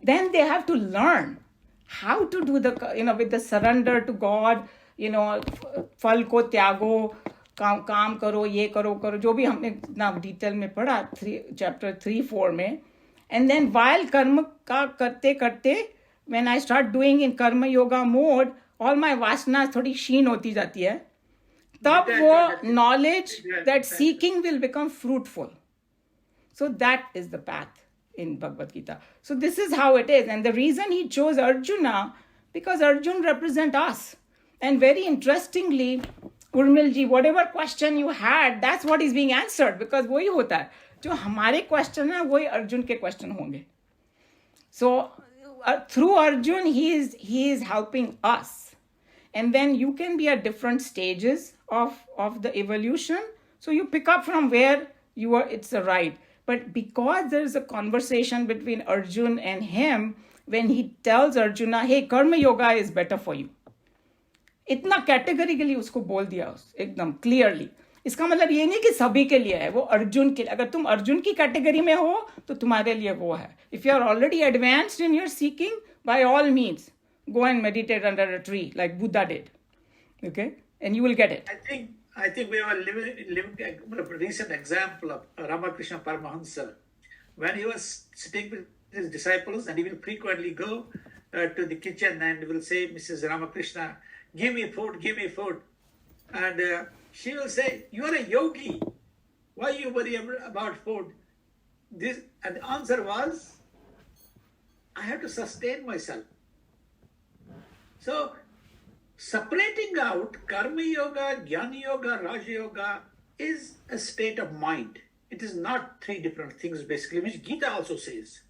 Then they have to learn how to do with the surrender to God, फल को त्यागो, काम करो, ये करो, जो भी हमने ना डिटेल में पढ़ा chapter 3-4 में. And then while कर्म का करते when I start doing in karma yoga mode, all my vasanas थोड़ी क्षीण होती जाती है. तब Gita वो told that- knowledge Yeah, that seeking will become fruitful. So that is the path in Bhagavad Gita. So this is how it is. And the reason he chose Arjuna, because Arjuna represent us. And very interestingly, Urmilji, whatever question you had, that's what is being answered. Because वही होता है. जो हमारे question है, वही अर्जुन के question होंगे. So through Arjun, he is helping us. And then you can be at different stages of the evolution. So you pick up from where you are, it's the right. But because there is a conversation between Arjun and him, when he tells Arjuna, hey, karma yoga is better for you. इतना categorically उसको बोल दिया एकदम clearly. इसका मतलब ये नहीं कि सभी के लिए है, वो अर्जुन के लिए. अगर तुम अर्जुन की कैटेगरी में हो तो तुम्हारे लिए वो है. If you are already advanced in your seeking, by all means go and meditate under a tree like Buddha did. Okay? And you will get it. I think we were living a recent example of Ramakrishna Paramahansa. When he was sitting with his disciples, and he will frequently go to the kitchen and will say, Mrs. Ramakrishna, give me food, give me food. And she will say, you are a yogi. Why you worry about food? And the answer was, I have to sustain myself. So, separating out karma yoga, jnana yoga, raja yoga is a state of mind. It is not three different things basically, which Geeta also says.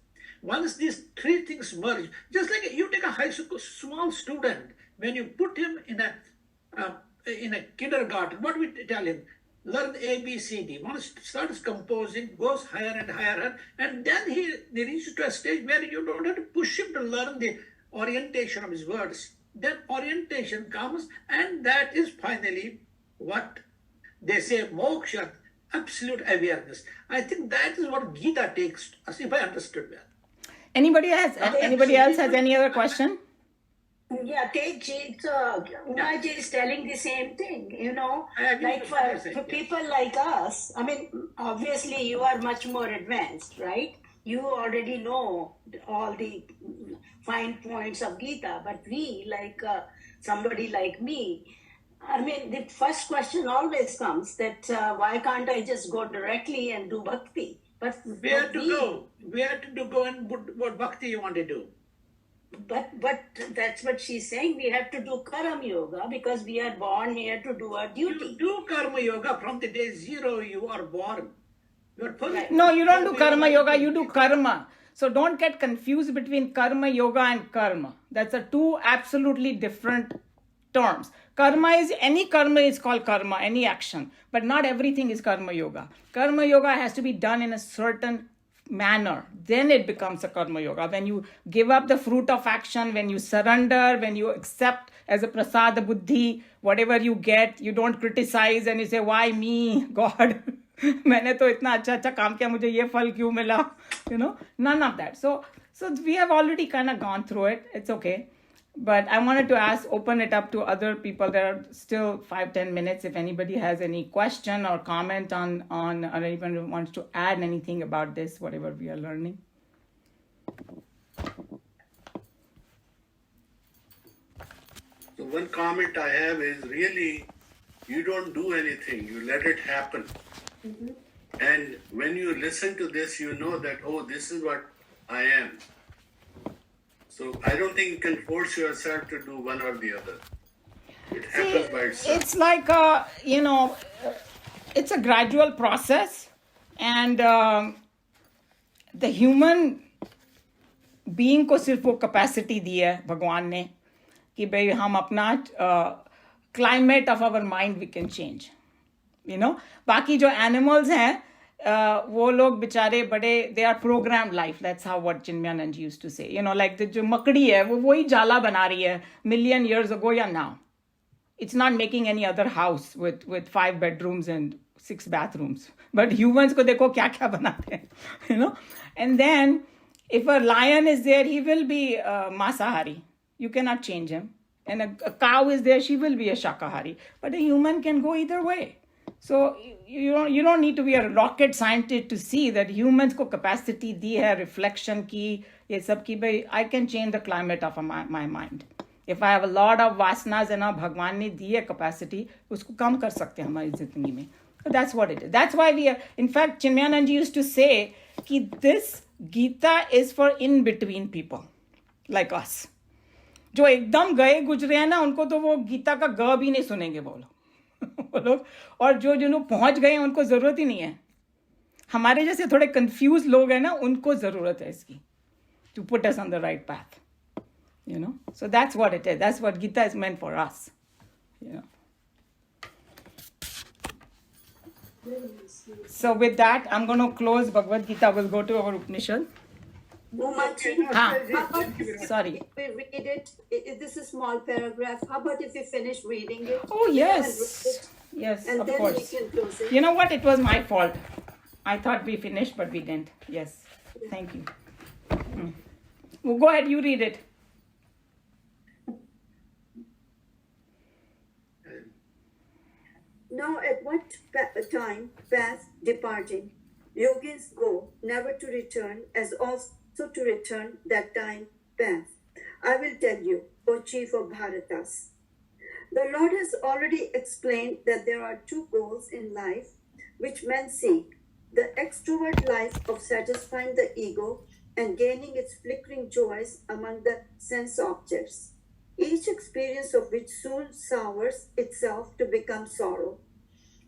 Once these three things merge, just like you take a high school small student, when you put him in a kindergarten, what we tell him? Learn A, B, C, D. Once starts composing, goes higher and higher, and then he reaches to a stage where you don't have to push him to learn the orientation of his words. Then orientation comes, and that is finally what they say moksha, absolute awareness. I think that is what Geeta takes, as if I understood well. Anybody else has any other question? Yeah, take Geeta. Umaji is telling the same thing, like for people like us. I mean, obviously you are much more advanced, right? You already know all the fine points of Geeta, but we, like somebody like me, I mean, the first question always comes that why can't I just go directly and do bhakti? But where to go and what bhakti you want to do? But that's what she's saying. We have to do karma yoga because we are born here to do our duty. You do karma yoga from the day zero you are born. No, you don't do karma yoga, you do karma. So don't get confused between karma yoga and karma. That's a two absolutely different terms. Any karma is called karma, any action. But not everything is karma yoga. Karma yoga has to be done in a certain manner. Then it becomes a karma yoga. When you give up the fruit of action, when you surrender, when you accept as a prasada buddhi, whatever you get, you don't criticize and you say, why me, God? मैंने तो इतना अच्छा काम किया, मुझे ये फल क्यों मिला? None of that. So we have already kind of gone through it. It's okay. But I wanted to open it up to other people. There are still 5-10 minutes. If anybody has any question or comment on or anyone wants to add anything about this, whatever we are learning. So one comment I have is really, you don't do anything. You let it happen. Mm-hmm. And when you listen to this, you know that, oh, this is what I am. So I don't think you can force yourself to do one or the other. It happens by itself. It's like, it's a gradual process. And the human being को सिर्फ वो capacity दी है भगवान ने कि भाई हम अपना climate of our mind we can change. बाकी जो animals हैं वो लोग बेचारे बड़े they are programmed life. That's how what Chinmyaనంद used to say. Like the जो मकड़ी है वो वही जाला बना रही है million years ago या now. It's not making any other house with 5 bedrooms and 6 bathrooms. But humans को देखो क्या क्या बनाते हैं. And then if a lion is there, he will be masahari. You cannot change him. And a cow is there, she will be a shakahari. But a human can go either way. So you don't need to be a rocket scientist to see that humans को capacity दी है reflection की ये सब की भाई I can change the climate of my mind. If I have a lot of vasanas and भगवान ने दी है capacity, उसको कम कर सकते हैं हमारी जिंदगी में. So that's what it is. That's why we are, in fact, Chinmayanand ji used to say कि this Gita is for in-between people like us. जो एकदम गए गुजरे हैं ना, उनको तो वो गीता का ग भी नहीं सुनेंगे वो लोग. और जो लोग पहुंच गए हैं उनको जरूरत ही नहीं है. हमारे जैसे थोड़े कंफ्यूज लोग हैं ना, उनको जरूरत है इसकी, to put us on the right path. So that's what it is. That's what Gita is meant for us. So with that, I'm going to close Bhagavad Gita. We'll go to our Upanishad. Sorry. We read it. This is a small paragraph. How about if we finish reading it? Oh, yes. Yes, and of then course. We can close it. You know what? It was my fault. I thought we finished, but we didn't. Yes. Thank you. Well, go ahead. You read it. Now at what time path departing, yogins go, never to return, as also to return that time path. I will tell you, O chief of Bharatas. The Lord has already explained that there are two goals in life which men seek: the extrovert life of satisfying the ego and gaining its flickering joys among the sense objects, each experience of which soon sours itself to become sorrow,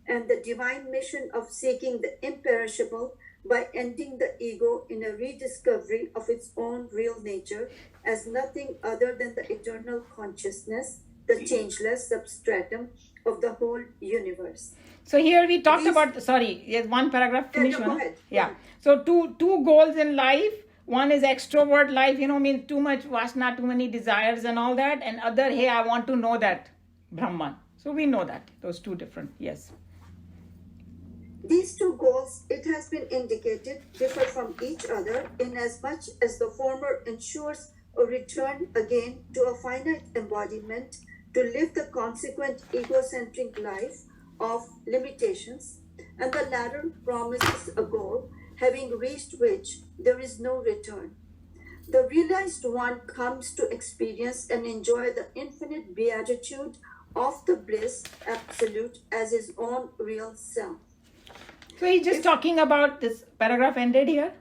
and the divine mission of seeking the imperishable by ending the ego in a rediscovery of its own real nature as nothing other than the eternal consciousness, the changeless substratum of the whole universe. So here we talked about, sorry, there's one paragraph, finish go one. ahead. Yeah. So two goals in life. One is extrovert life, means too much vasana, too many desires and all that. And other, hey, I want to know that Brahman. So we know that. Those two different, yes. These two goals, it has been indicated, differ from each other inasmuch as the former ensures a return again to a finite embodiment to live the consequent egocentric life of limitations, and the latter promises a goal, having reached which there is no return. The realized one comes to experience and enjoy the infinite beatitude of the bliss absolute as his own real self. So he's just talking about this paragraph ended here?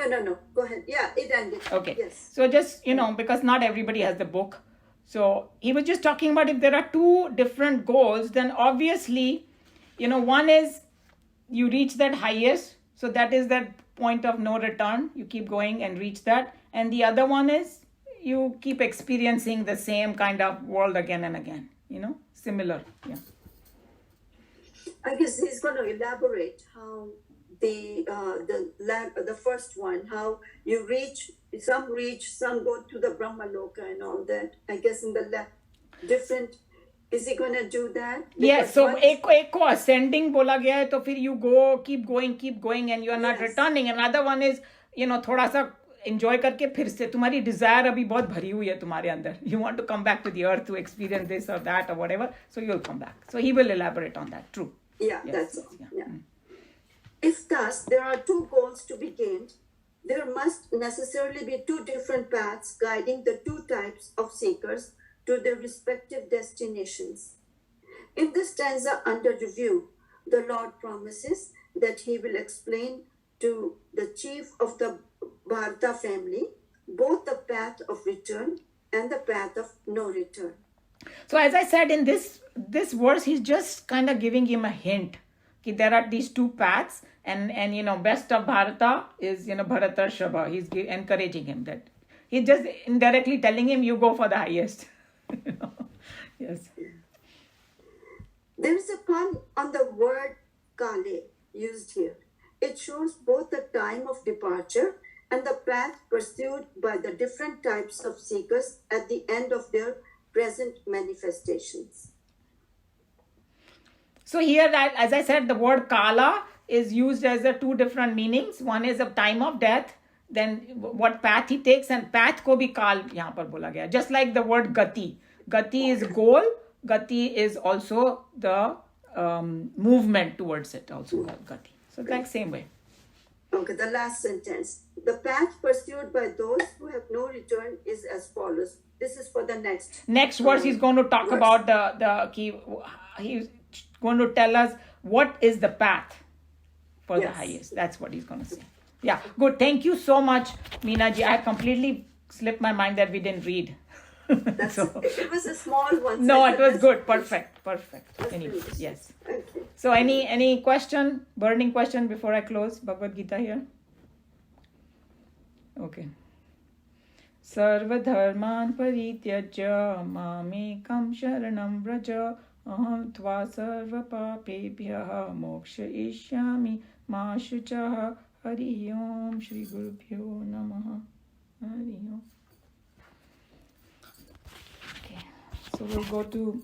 No. Go ahead. Yeah, it ended. Okay. Yes. So just, because not everybody has the book. So he was just talking about if there are two different goals, then obviously, one is you reach that highest. So that is that point of no return. You keep going and reach that. And the other one is you keep experiencing the same kind of world again and again, similar. Yeah. I guess he's going to elaborate how the first one, how you reach, some go to the Brahma Loka and all that. I guess in the different, is he going to do that? Yes, so एक को ascending बोला गया है, तो फिर you go, keep going and you are not returning. Another one is, थोड़ा सा enjoy करके फिर से तुम्हारी desire अभी बहुत भरी हुई है तुम्हारे अंदर. You want to come back to the earth to experience this or that or whatever, so you'll come back. So he will elaborate on that. True. Yeah, yes, that's all. Yeah. If thus there are two goals to be gained, there must necessarily be two different paths guiding the two types of seekers to their respective destinations. In this stanza under review, the Lord promises that he will explain to the chief of the Bharata family both the path of return and the path of no return. So as I said, in this verse, he's just kind of giving him a hint that there are these two paths, and best of Bharata is Bharatarshava. He's encouraging him that he's just indirectly telling him you go for the highest. Yes. There is a pun on the word kale used here. It shows both the time of departure and the path pursued by the different types of seekers at the end of their present manifestations. So here, as I said, the word kala is used as a two different meanings. One is a time of death, then what path he takes, and path ko bhi kal yahan par bola gaya. Just like the word gati. Gati is goal. Gati is also the movement towards it, also called gati. So it's like same way. Okay, the last sentence. The path pursued by those who have no return is as follows. This is for the Next verse, he's going to talk verse. about he's going to tell us what is the path for the Yes. highest. That's what he's going to say. Yeah, good. Thank you so much, Meena ji. I completely slipped my mind that we didn't read. It was a small one. No, so it was good. that's- Perfect. Anyway, finished. yes. Okay. So any question, burning question before I close Bhagavad Gita here? Okay. Sarvadharman parityajya mamekam sharanam vraja aham tva sarva papebhyah mokshayishyami ma shuchah. Hari Om Shri Gurubhyo Namaha. Hari Om. Okay. So we'll go to